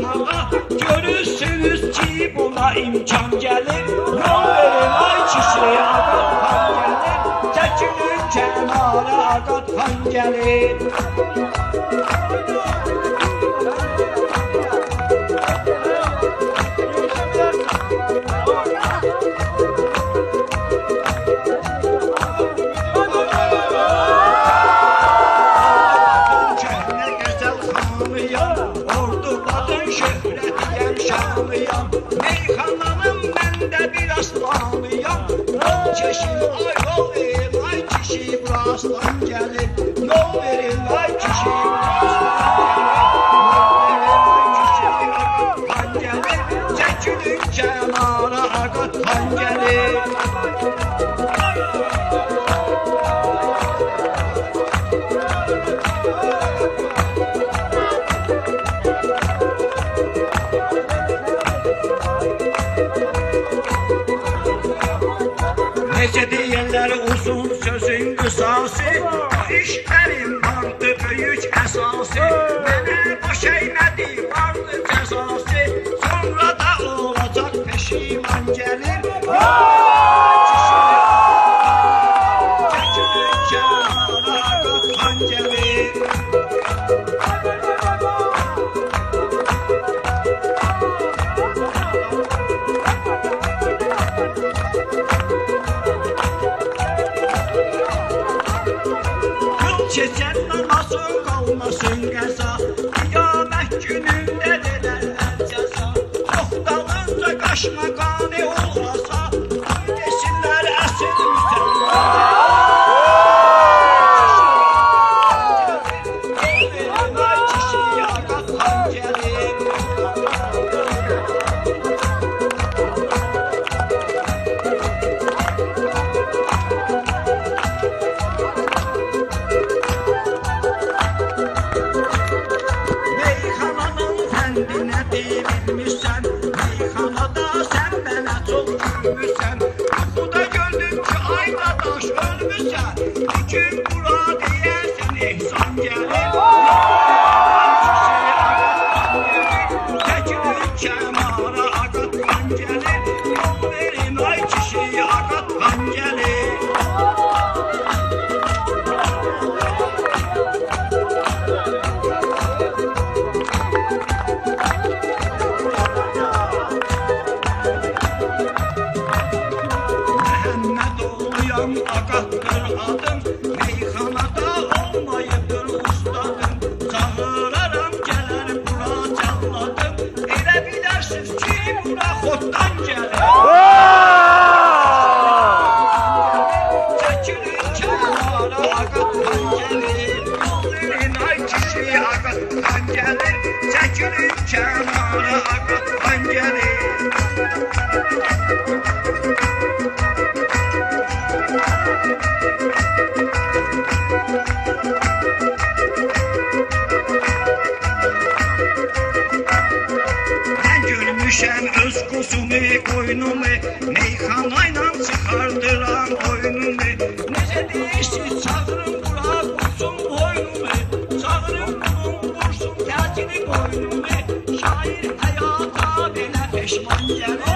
açmağa. Görürsünüz ki buna imkan gelir. Yol verin ay kişi Agat xan gelir. Çəkilin kənara Agat xan gelir. Meyxananın məndə bir aslanıyam. Yol çeşin ay yol verin ay kişi burasdan gəlir. Yol verin ay kişi burasdan gəlir. Çəkilin kənara Agat xan gəlir. Necə deyirlər uzun sözün qısası, işlərin vardı böyük əsası. Mənə baş əymədi vardı cəzası, sonra da olacaq peşiman gəlir. Çəkilin kənara Agat xan gəlir. Keçən namazın qalmasın qəza, qiyamət günündə verərlər cəza. Çoxdanınca qaşma qani olmasa, desinlər əsl müsəlman. Yol verin ay kişi Agat xan gəlir. Bilmişsən, meyxanada sən mənə çox gülmüşsən. Yuxuda gördüm ki, ay dadaş ölmüşsən. Bir gün bura deyəsən ehsan gəlir. Çəkilin kənara Agat xan gəlir. Yol verin ay kişi Agat xan gəlir. Agatdır adım, meyxanada olmayıbdır ustadım. Çağıraram gələr bura cəlladım. Elə bilərsiniz ki, bura xoddan gəlir. Çəkilin kənara Agat xan gəlir. Yol verin ay kişi Agat xan gəlir. Çəkilin kənara Agat xan gəlir. Görmüşəm öz quzumu, qoynumu, meyxanayla çıxardıram oyunumu. Necə deyirsiniz, çağırın bura qursun boynumu, çağırın bunun qursun təcili qoynumu. Şair həyata belə peşman gəlir.